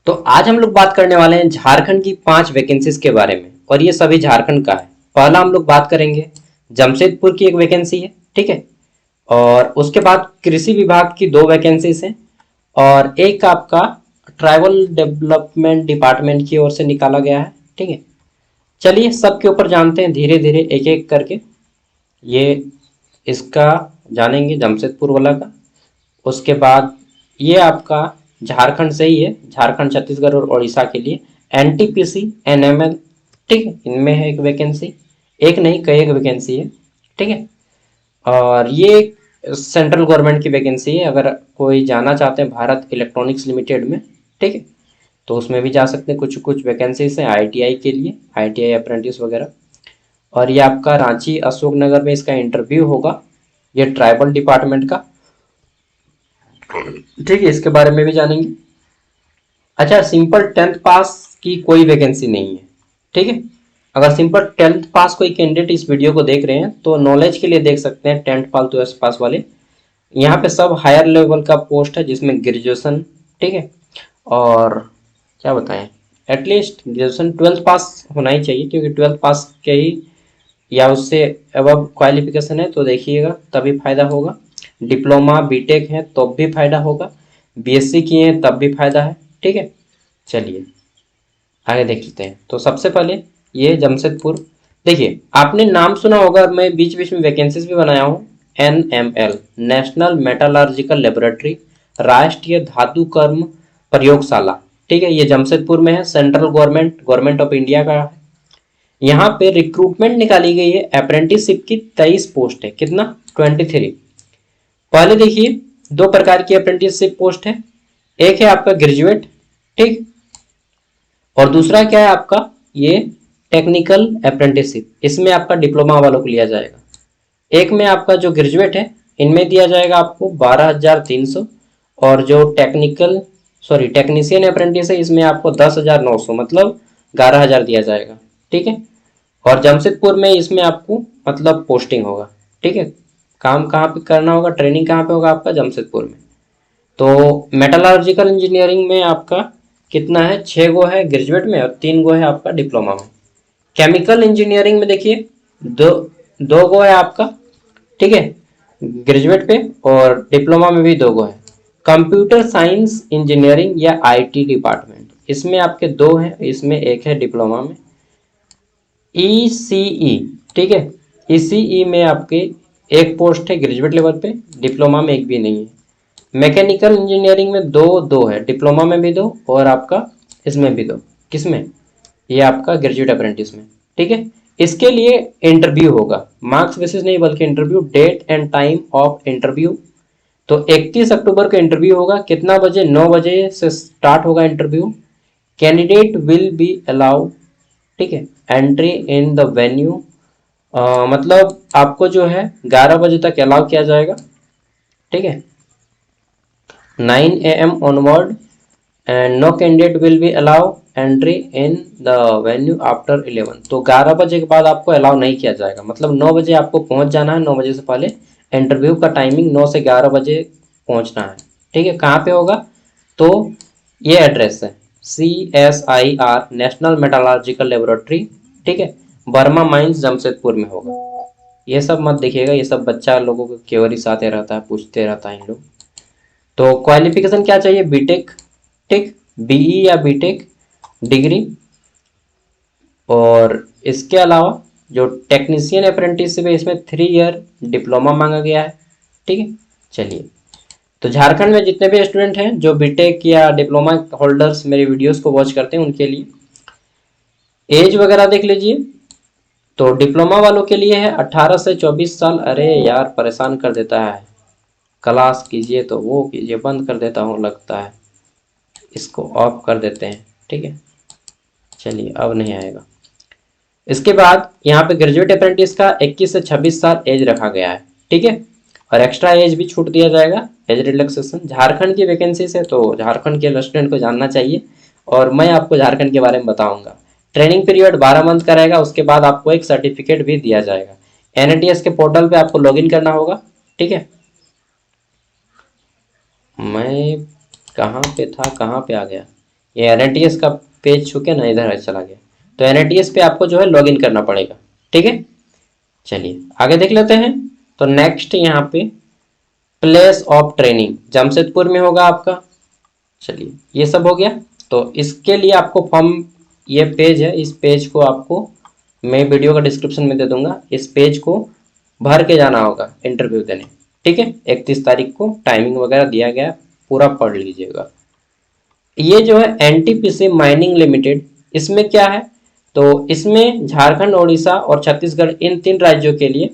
तो आज हम लोग बात करने वाले हैं झारखंड की 5 वैकेंसीज के बारे में और ये सभी झारखंड का है। पहला हम लोग बात करेंगे जमशेदपुर की एक वैकेंसी है, ठीक है। और उसके बाद कृषि विभाग की 2 वैकेंसीज हैं और एक आपका ट्राइबल डेवलपमेंट डिपार्टमेंट की ओर से निकाला गया है, ठीक है। चलिए सबके ऊपर जानते हैं धीरे धीरे एक एक करके। ये इसका जानेंगे जमशेदपुर वाला का। उसके बाद ये आपका झारखंड से ही है, झारखंड छत्तीसगढ़ और उड़ीसा के लिए एनटीपीसी एनएमएल, ठीक है। इनमें है एक वैकेंसी, एक नहीं कई एक वैकेंसी है, ठीक है। और ये सेंट्रल गवर्नमेंट की वैकेंसी है, अगर कोई जाना चाहते हैं भारत इलेक्ट्रॉनिक्स लिमिटेड में, ठीक है, तो उसमें भी जा सकते हैं। कुछ कुछ वैकेंसीज हैं आईटीआई के लिए, आईटीआई अप्रेंटिस वगैरह। और ये आपका रांची अशोकनगर में इसका इंटरव्यू होगा, ये ट्राइबल डिपार्टमेंट का, ठीक है। इसके बारे में भी जानेंगे। अच्छा, सिंपल 10th पास की कोई वैकेंसी नहीं है, ठीक है। अगर सिंपल 10th पास कोई कैंडिडेट इस वीडियो को देख रहे हैं तो नॉलेज के लिए देख सकते हैं 10th पास 12th पास वाले। यहाँ पे सब हायर लेवल का पोस्ट है जिसमें ग्रेजुएशन, ठीक है। और क्या बताएं, एटलीस्ट ग्रेजुएशन 12th पास होना ही चाहिए, क्योंकि 12th पास के ही या उससे अबव क्वालिफिकेशन है तो देखिएगा तभी फायदा होगा। डिप्लोमा बीटेक है तो भी फायदा होगा, बीएससी किए हैं तब भी फायदा है, ठीक है। चलिए आगे देख लेते हैं। तो सबसे पहले ये जमशेदपुर, देखिए आपने नाम सुना होगा, मैं बीच बीच में वैकेंसीज भी बनाया हूँ। एनएमएल नेशनल मेटालर्जिकल लेबोरेटरी, राष्ट्रीय धातु कर्म प्रयोगशाला, ठीक है। ये जमशेदपुर में है, central government government of India का है। यहाँ पे रिक्रूटमेंट निकाली गई है अप्रेंटिसशिप की 23 पोस्ट है, कितना 23। पहले देखिए 2 प्रकार की अप्रेंटिसशिप पोस्ट है, एक है आपका ग्रेजुएट, ठीक, और दूसरा क्या है आपका ये टेक्निकल अप्रेंटिसशिप, इसमें आपका डिप्लोमा वालों को लिया जाएगा। एक में आपका जो ग्रेजुएट है इनमें दिया जाएगा आपको 12,300, और जो टेक्नीशियन अप्रेंटिस है इसमें आपको 10,900, मतलब 11,000 दिया जाएगा, ठीक है। और जमशेदपुर में इसमें आपको मतलब पोस्टिंग होगा, ठीक है। काम कहाँ पे करना होगा, ट्रेनिंग कहाँ पे होगा आपका जमशेदपुर में। तो मेटलर्जिकल इंजीनियरिंग में आपका कितना है, 6 गो है ग्रेजुएट में और 3 गो है आपका डिप्लोमा में। केमिकल इंजीनियरिंग में देखिए दो दो गो है आपका, ठीक है, ग्रेजुएट पे, और डिप्लोमा में भी 2 गो है। कंप्यूटर साइंस इंजीनियरिंग या आईटी डिपार्टमेंट, इसमें आपके 2 हैं, इसमें एक है डिप्लोमा में। ईसीई, ठीक है, ईसीई में आपके एक पोस्ट है ग्रेजुएट लेवल पे, डिप्लोमा में एक भी नहीं है। मैकेनिकल इंजीनियरिंग में दो है, डिप्लोमा में भी 2 और आपका इसमें भी 2, किसमें, ये आपका ग्रेजुएट अप्रेंटिस में, ठीक है। इसके लिए इंटरव्यू होगा, मार्क्स बेसिस नहीं बल्कि interview, date and time of interview. तो 31 अक्टूबर को इंटरव्यू होगा, कितना बजे, 9 बजे से स्टार्ट होगा interview. Candidate will be allowed, ठीक है, एंट्री इन द वेन्यू, मतलब आपको जो है 11 बजे तक अलाउ किया जाएगा, ठीक है, 9 AM onward, and no candidate will be allowed entry in the venue after 11। तो 11 बजे के बाद आपको अलाउ नहीं किया जाएगा, मतलब 9 बजे आपको पहुंच जाना है, 9 बजे से पहले। इंटरव्यू का टाइमिंग 9 से 11 बजे पहुंचना है, ठीक है। कहाँ पे होगा, तो ये एड्रेस है CSIR नेशनल मेटालर्जिकल लेबोरेटरी, ठीक है, बर्मा माइंस जमशेदपुर में होगा। ये सब मत देखिएगा, ये सब बच्चा लोगों को क्वेरीज आते रहता है, पूछते रहता है इन लोग। तो क्वालिफिकेशन क्या चाहिए, बीटेक, ठीक, बीई या बीटेक डिग्री। और इसके अलावा जो टेक्नीशियन अप्रेंटिसशिप है इसमें 3 ईयर डिप्लोमा मांगा गया है, ठीक है। चलिए, तो झारखंड में जितने भी स्टूडेंट हैं जो बीटेक या डिप्लोमा होल्डर्स मेरे वीडियोस को वॉच करते हैं उनके लिए एज वगैरह देख लीजिए। तो डिप्लोमा वालों के लिए है 18 से 24 साल। अरे यार परेशान कर देता है, क्लास कीजिए तो वो कीजिए, बंद कर देता हूँ लगता है, इसको ऑफ कर देते हैं, ठीक है। चलिए अब नहीं आएगा। इसके बाद यहाँ पे ग्रेजुएट अप्रेंटिस का 21 से 26 साल एज रखा गया है, ठीक है। और एक्स्ट्रा एज भी छूट दिया जाएगा, एज रिलैक्सेशन। झारखंड की वैकेंसी से तो झारखंड के स्टूडेंट को जानना चाहिए, और मैं आपको झारखंड के बारे में बताऊंगा। ट्रेनिंग पीरियड 12 मंथ का रहेगा, उसके बाद आपको एक सर्टिफिकेट भी दिया जाएगा। एनएटीएस के पोर्टल पे आपको लॉगिन करना होगा, ठीक है। मैं कहाँ पे था, कहाँ पे आ गया, ये एनएटीएस का पेज छू के ना इधर चला गया, तो एनएटीएस पे आपको जो है लॉग इन करना पड़ेगा। ठीक है, चलिए आगे देख लेते हैं। तो नेक्स्ट यहाँ पे प्लेस ऑफ ट्रेनिंग जमशेदपुर में होगा आपका। चलिए ये सब हो गया। तो इसके लिए आपको फॉर्म, ये पेज है, इस पेज को आपको मैं वीडियो का डिस्क्रिप्शन में दे दूंगा, इस पेज को भर के जाना होगा इंटरव्यू देने। ठीक है, 31 तारीख को टाइमिंग वगैरह दिया गया, पूरा पढ़ लीजिएगा। ये जो है एनटीपीसी माइनिंग लिमिटेड, इसमें क्या है, तो इसमें झारखंड, उड़ीसा और छत्तीसगढ़, इन 3 राज्यों के लिए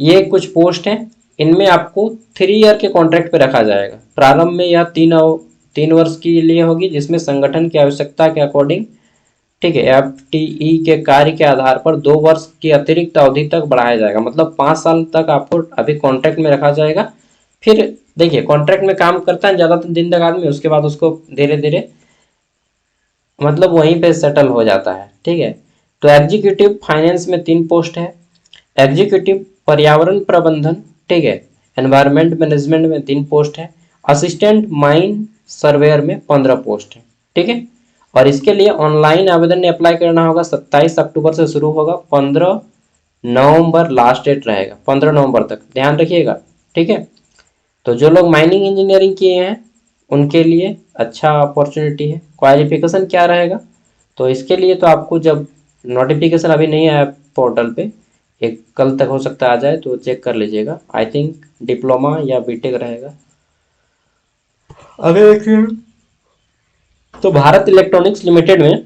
ये कुछ पोस्ट हैं। इनमें आपको 3 ईयर के कॉन्ट्रैक्ट पे रखा जाएगा। प्रारंभ में यह 3 वर्ष के लिए होगी, जिसमें संगठन की आवश्यकता के अकॉर्डिंग, ठीक है, एफटीई के कार्य के आधार पर 2 वर्ष की अतिरिक्त अवधि तक बढ़ाया जाएगा। मतलब 5 साल तक आपको अभी कॉन्ट्रैक्ट में रखा जाएगा। फिर देखिए कॉन्ट्रैक्ट में काम करता है ज़्यादातर दिन तक आदमी, उसके बाद उसको धीरे धीरे मतलब वहीं पे सेटल हो जाता है। ठीक है, तो एग्जीक्यूटिव फाइनेंस में 3 पोस्ट है, एग्जीक्यूटिव पर्यावरण प्रबंधन, ठीक है, एनवायरमेंट मैनेजमेंट में 3 पोस्ट है, असिस्टेंट माइन सर्वेयर में 15 पोस्ट है। ठीक है, और इसके लिए ऑनलाइन आवेदन अप्लाई करना होगा। 27 अक्टूबर से शुरू होगा, 15 नवंबर लास्ट डेट रहेगा, 15 नवंबर तक, ध्यान रखिएगा। ठीक है, तो जो लोग माइनिंग इंजीनियरिंग किए हैं उनके लिए अच्छा अपॉर्चुनिटी है। क्वालिफिकेशन क्या रहेगा, तो इसके लिए तो आपको, जब नोटिफिकेशन अभी नहीं आया पोर्टल पे, एक कल तक हो सकता है आ जाए, तो चेक कर लीजिएगा। आई थिंक डिप्लोमा या बीटेक रहेगा। अभी देखिए, तो भारत इलेक्ट्रॉनिक्स लिमिटेड में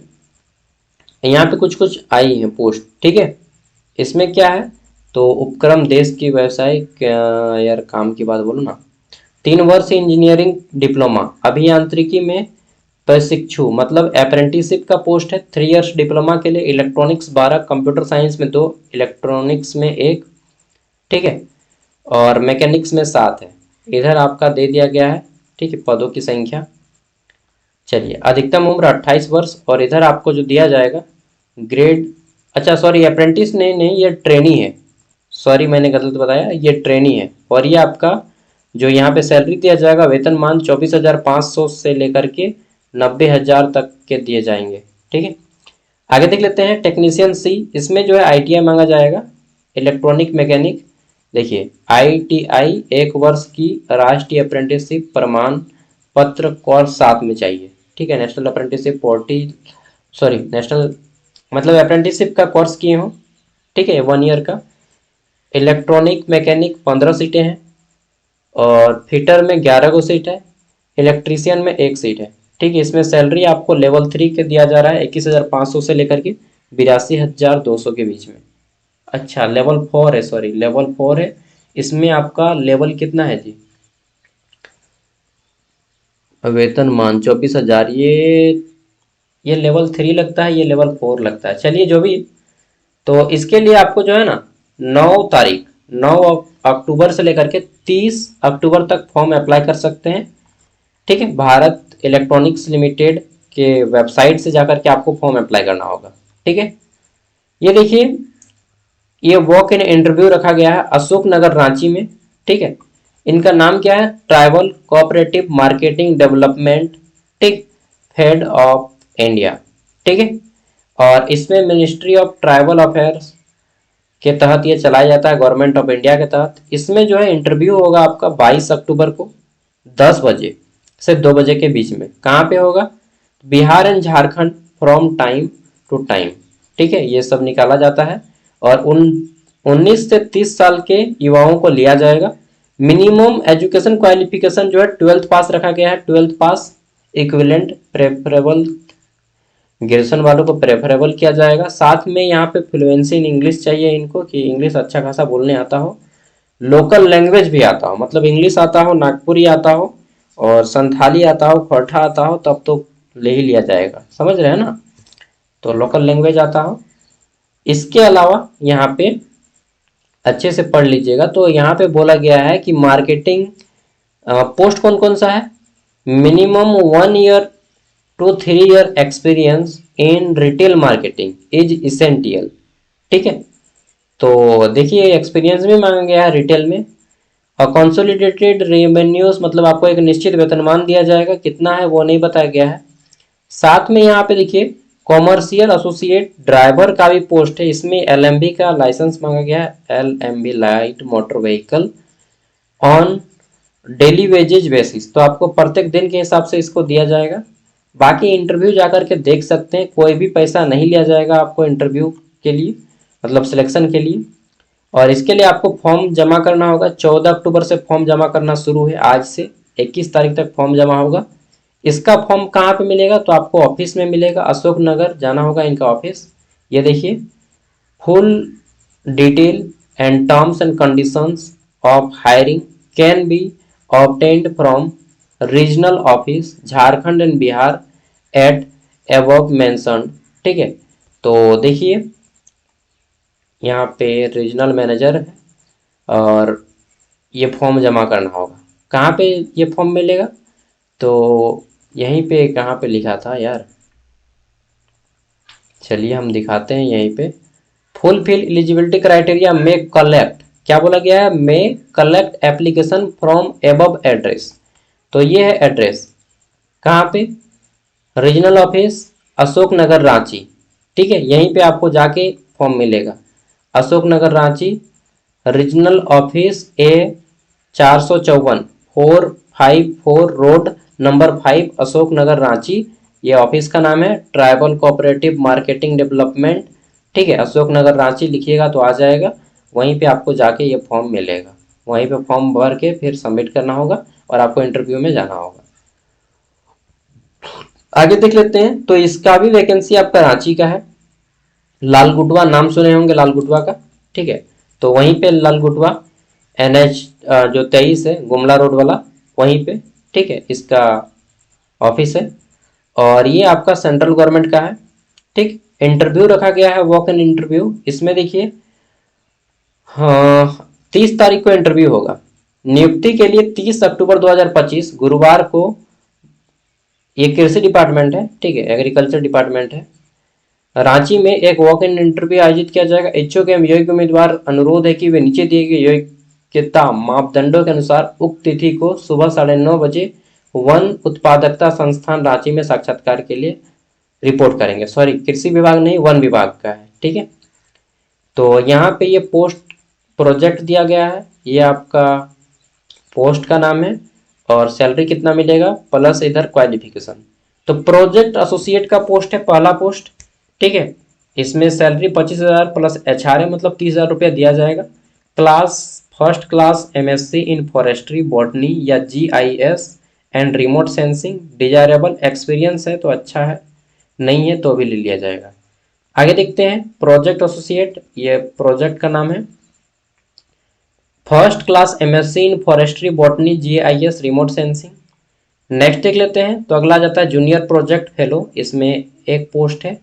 यहाँ पे कुछ कुछ आई है पोस्ट। ठीक है, इसमें क्या है, तो उपक्रम देश की व्यवसायिक, यार काम की बात बोलो ना, 3 वर्ष इंजीनियरिंग डिप्लोमा अभियांत्रिकी में प्रशिक्षु, मतलब अप्रेंटिसशिप का पोस्ट है। 3 इयर्स डिप्लोमा के लिए इलेक्ट्रॉनिक्स 12, कंप्यूटर साइंस में 2, इलेक्ट्रॉनिक्स में 1, ठीक है, और मैकेनिक्स में 7 है। इधर आपका दे दिया गया है, ठीक है, पदों की संख्या। चलिए, अधिकतम उम्र 28 वर्ष, और इधर आपको जो दिया जाएगा ग्रेड, अच्छा सॉरी, अप्रेंटिस नहीं नहीं, ये ट्रेनी है, सॉरी मैंने गलत बताया, ये ट्रेनी है। और ये आपका जो यहाँ पे सैलरी दिया जाएगा, वेतनमान 24,500 से लेकर के 90,000 तक के दिए जाएंगे। ठीक है, आगे देख लेते हैं टेक्नीशियन सी, इसमें जो है आईटीआई मांगा जाएगा, इलेक्ट्रॉनिक मैकेनिक। देखिए आईटीआई 1 वर्ष की राष्ट्रीय अप्रेंटिसशिप प्रमाण पत्र कोर्स साथ में चाहिए। ठीक है, नेशनल अप्रेंटिसशिप नेशनल मतलब अप्रेंटिसशिप का कोर्स किए हो। ठीक है, 1 ईयर का। इलेक्ट्रॉनिक मैकेनिक 15 सीटें हैं, और फिटर में 11 गो सीट है, इलेक्ट्रीशियन में 1 सीट है। ठीक है, इसमें सैलरी आपको लेवल 3 के दिया जा रहा है, 21,500 से लेकर के 82,200 के बीच में। अच्छा लेवल 4 है, सॉरी लेवल 4 है, इसमें आपका लेवल कितना है जी, वेतनमान 24,000, ये लेवल 3 लगता है, ये लेवल 4 लगता है। चलिए जो भी, तो इसके लिए आपको जो है ना 9 अक्टूबर से लेकर के 30 अक्टूबर तक फॉर्म अप्लाई कर सकते हैं। ठीक है, भारत इलेक्ट्रॉनिक्स लिमिटेड के वेबसाइट से जाकर के आपको फॉर्म अप्लाई करना होगा। ठीक है, ये देखिए, ये वॉक इन इंटरव्यू रखा गया है अशोक नगर रांची में। ठीक है, इनका नाम क्या है, ट्राइबल कोऑपरेटिव मार्केटिंग डेवलपमेंट, ठीक, हेड ऑफ इंडिया। ठीक है, और इसमें मिनिस्ट्री ऑफ ट्राइबल अफेयर्स के तहत ये चलाया जाता है, गवर्नमेंट ऑफ इंडिया के तहत। इसमें जो है इंटरव्यू होगा आपका 22 अक्टूबर को 10 बजे से 2 बजे के बीच में। कहाँ पे होगा, Bihar and Jharkhand, from time to time. ठीक है, ये सब निकाला जाता है, और 19 से 30 साल के युवाओं को लिया जाएगा। मिनिमम एजुकेशन क्वालिफिकेशन जो है 12th पास रखा गया है, 12th पास इक्विवेलेंट प्रेफरेबल, ग्रेजुएशन वालों को प्रेफरेबल किया जाएगा। साथ में यहाँ पे फ्लुएंसी इन इंग्लिश चाहिए इनको, कि इंग्लिश अच्छा खासा बोलने आता हो, लोकल लैंग्वेज भी आता हो, मतलब इंग्लिश आता हो, नागपुरी आता हो, और संथाली आता हो, खोरठा आता हो, तब तो ले ही लिया जाएगा, समझ रहे हैं ना। तो लोकल लैंग्वेज आता हो। इसके अलावा यहाँ पे अच्छे से पढ़ लीजिएगा, तो यहाँ पे बोला गया है कि मार्केटिंग पोस्ट कौन कौन सा है, minimum 1 year to 3 year experience in retail marketing is essential. ठीक है, तो देखिए एक्सपीरियंस भी मांगा गया है रिटेल में, और कंसोलिडेटेड रेवेन्यूज, मतलब आपको एक निश्चित वेतनमान दिया जाएगा, कितना है वो नहीं बताया गया है। साथ में यहाँ पे देखिए कॉमर्शियल एसोसिएट ड्राइवर का भी पोस्ट है, इसमें एलएमबी का लाइसेंस मांगा गया है, LMV light motor vehicle on daily wages basis, तो आपको प्रत्येक दिन के हिसाब से इसको दिया जाएगा। बाकी इंटरव्यू जाकर के देख सकते हैं, कोई भी पैसा नहीं लिया जाएगा आपको इंटरव्यू के लिए, मतलब सिलेक्शन के लिए। और इसके लिए आपको फॉर्म जमा करना होगा, 14 अक्टूबर से फॉर्म जमा करना शुरू है, आज से 21 तारीख तक फॉर्म जमा होगा। इसका फॉर्म कहाँ पे मिलेगा, तो आपको ऑफिस में मिलेगा, अशोक नगर जाना होगा इनका ऑफिस। ये देखिए full detail and terms and conditions of hiring can be obtained from regional office Jharkhand and Bihar at above mentioned. ठीक है, तो देखिए यहाँ पे रीजनल मैनेजर है और ये फॉर्म जमा करना होगा। कहाँ पे ये फॉर्म मिलेगा, तो यहीं पे कहाँ पे लिखा था यार, चलिए हम दिखाते हैं यहीं पे। फुलफिल एलिजिबिलिटी क्राइटेरिया में कलेक्ट, क्या बोला गया है, में collect application from above address. तो ये है एड्रेस, कहाँ पे, रीजनल ऑफिस अशोक नगर रांची। ठीक है, यहीं पे आपको जाके फॉर्म मिलेगा, अशोक नगर रांची, रीजनल ऑफिस ए 454 454 रोड नंबर 5 अशोक नगर रांची। ये ऑफिस का नाम है ट्राइबल कोऑपरेटिव मार्केटिंग डेवलपमेंट। ठीक है, अशोक नगर रांची लिखिएगा तो आ जाएगा, वहीं पे आपको जाके ये फॉर्म मिलेगा, वहीं पे फॉर्म भर के फिर सबमिट करना होगा और आपको इंटरव्यू में जाना होगा। आगे देख लेते हैं, तो इसका भी वैकेंसी आपका रांची का है, लाल गुटवा नाम सुने होंगे लाल गुटवा का। ठीक है, तो वहीं पे लाल गुटवा एनएच जो 23 है गुमला रोड वाला, वहीं पे। ठीक है, इसका ऑफिस है और ये आपका सेंट्रल गवर्नमेंट का है। ठीक, इंटरव्यू रखा गया है वॉक इन इंटरव्यू, इसमें देखिए हाँ 30 तारीख को इंटरव्यू होगा। नियुक्ति के लिए 30 अक्टूबर 2025 गुरुवार को, ये कृषि डिपार्टमेंट है, ठीक है, एग्रीकल्चर डिपार्टमेंट है, रांची में एक वॉक इन इंटरव्यू आयोजित किया जाएगा। इच्छुक एवं योग्य उम्मीदवार अनुरोध है कि वे नीचे दिए गए योग्यता मापदंडों के अनुसार उक्त तिथि को सुबह 9:30 बजे वन उत्पादकता संस्थान रांची में साक्षात्कार के लिए रिपोर्ट करेंगे। सॉरी, कृषि विभाग नहीं, वन विभाग का है। ठीक है, तो यहाँ पे ये पोस्ट प्रोजेक्ट दिया गया है, ये आपका पोस्ट का नाम है और सैलरी कितना मिलेगा प्लस इधर क्वालिफिकेशन। तो प्रोजेक्ट एसोसिएट का पोस्ट है पहला पोस्ट। ठीक है, इसमें सैलरी 25,000 प्लस एचआरए मतलब 30,000 रुपया दिया जाएगा। Class first class MSc in forestry botany या GIS and remote sensing, desirable experience है तो अच्छा है, नहीं है तो भी ले लिया जाएगा। आगे देखते हैं प्रोजेक्ट एसोसिएट, ये प्रोजेक्ट का नाम है first class MSc in forestry botany GIS remote sensing. Next देख लेते हैं, तो अगला जाता है जूनियर प्रोजेक्ट फेलो, इसमें एक पोस्ट है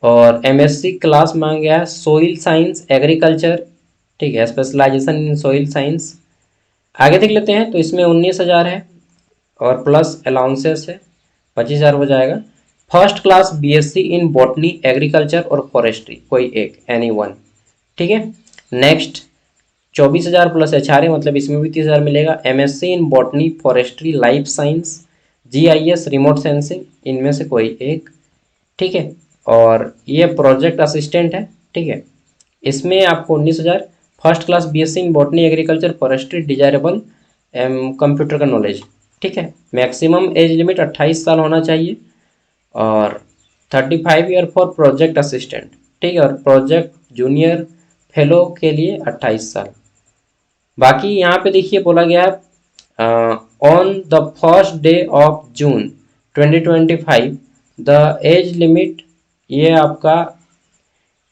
और एमएससी क्लास मांग गया है सोइल साइंस एग्रीकल्चर। ठीक है, स्पेशलाइजेशन इन सोइल साइंस। आगे देख लेते हैं, तो इसमें 19,000 है और प्लस अलाउंसेस है, 25,000 हो जाएगा। First class BSc in botany agriculture और फॉरेस्ट्री, कोई एक, एनी वन। ठीक है, नेक्स्ट 24,000 प्लस एचआरए मतलब इसमें भी 30,000 मिलेगा। MSc in botany forestry life science GIS remote sensing, इनमें से कोई एक। ठीक है, और ये प्रोजेक्ट असिस्टेंट है। ठीक है, इसमें आपको 19,000, first class BSc in botany agriculture forestry desirable computer का नॉलेज। ठीक है, मैक्सिमम एज लिमिट 28 साल होना चाहिए और 35 ईयर फॉर प्रोजेक्ट असिस्टेंट। ठीक है, और प्रोजेक्ट जूनियर फेलो के लिए 28 साल। बाकी यहाँ पे देखिए बोला गया है on the first day of June 2025 the age limit, ये आपका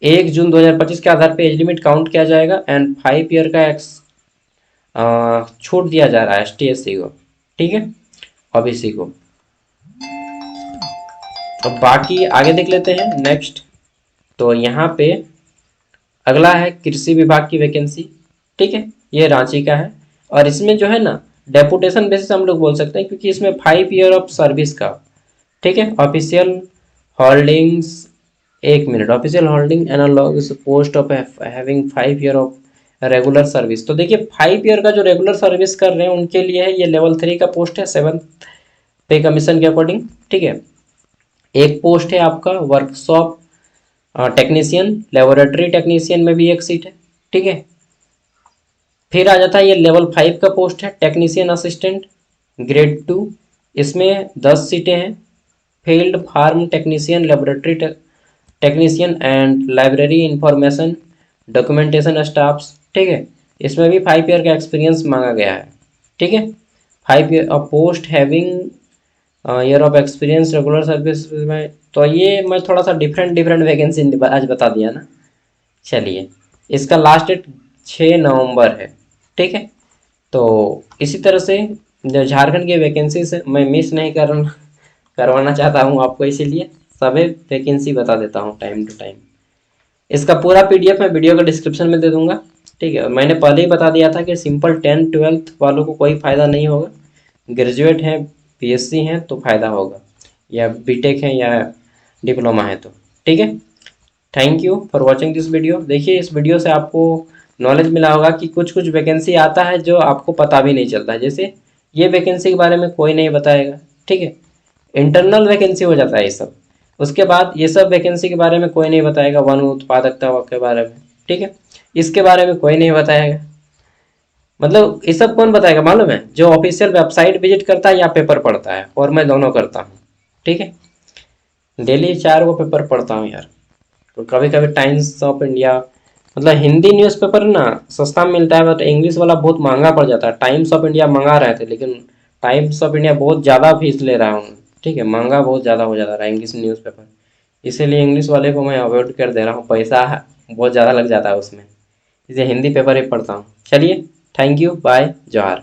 1 जून 2025 के आधार पे एज लिमिट काउंट किया जाएगा एंड 5 ईयर का छूट दिया जा रहा है एसटी एससी को। ठीक है, ओबीसी को। तो बाकी आगे देख लेते हैं नेक्स्ट, तो यहाँ पे अगला है कृषि विभाग की वैकेंसी। ठीक है, ये रांची का है और इसमें जो है ना डेपुटेशन बेसिस हम लोग बोल सकते हैं क्योंकि इसमें 5 ईयर ऑफ सर्विस का। ठीक है, ऑफिशियल होल्डिंग्स, एक minute, official holding analog post of having 5 year of regular service. तो देखिए 5 ईयर का जो रेगुलर सर्विस कर रहे हैं उनके लिए है, ये लेवल 3 का पोस्ट है 7th पे कमीशन के अकॉर्डिंग। ठीक है, एक पोस्ट है आपका वर्कशॉप टेक्नीशियन, लेबोरेटरी टेक्नीशियन में भी एक सीट है, ठीक है। फिर आ जाता है ये लेवल 5 का पोस्ट है टेक्नीशियन असिस्टेंट ग्रेड 2, इसमें 10 सीटें हैं। Field farm technician, laboratory technician and library information documentation staffs, ठीक है। इसमें भी 5 ईयर का एक्सपीरियंस मांगा गया है, ठीक है। 5 year a post having year of experience regular service में। तो ये मैं थोड़ा सा डिफरेंट डिफरेंट वैकेंसी आज बता दिया ना। चलिए, इसका लास्ट डेट 6 नवंबर है, ठीक है। तो इसी तरह से जो झारखंड की वैकेंसी से मैं मिस नहीं करवाना चाहता हूँ आपको, इसीलिए सभी वैकेंसी बता देता हूँ टाइम टू टाइम। इसका पूरा पीडीएफ मैं वीडियो का डिस्क्रिप्शन में दे दूंगा, ठीक है। मैंने पहले ही बता दिया था कि सिंपल 10th-12th वालों को कोई फ़ायदा नहीं होगा, ग्रेजुएट हैं, पीएससी हैं तो फ़ायदा होगा, या बीटेक है या डिप्लोमा है तो, ठीक है। Thank you for watching this video. देखिए, इस वीडियो से आपको नॉलेज मिला होगा कि कुछ कुछ वैकेंसी आता है जो आपको पता भी नहीं चलता है, जैसे ये वैकेंसी के बारे में कोई नहीं बताएगा, ठीक है। इंटरनल वैकेंसी हो जाता है ये सब। उसके बाद ये सब वैकेंसी के बारे में कोई नहीं बताएगा, वन उत्पादकता के बारे में, ठीक है। इसके बारे में कोई नहीं बताएगा। मतलब ये सब कौन बताएगा मालूम है? जो ऑफिशियल वेबसाइट विजिट करता है या पेपर पढ़ता है, और मैं दोनों करता हूँ, ठीक है। डेली 4 को पेपर पढ़ता हूँ यार। तो कभी कभी टाइम्स ऑफ इंडिया, मतलब हिंदी न्यूज़पेपर ना सस्ता में मिलता है, बट इंग्लिश वाला बहुत महंगा पड़ जाता है। टाइम्स ऑफ इंडिया मंगा रहे थे, लेकिन टाइम्स ऑफ इंडिया बहुत ज़्यादा फीस ले रहा हूँ, ठीक है। महंगा बहुत ज़्यादा हो जाता है इंग्लिश न्यूज़पेपर, इसीलिए इंग्लिश वाले को मैं अवॉइड कर दे रहा हूँ, पैसा बहुत ज़्यादा लग जाता है उसमें, इसलिए हिंदी पेपर ही पढ़ता हूँ। चलिए, थैंक यू, बाय, जोहार।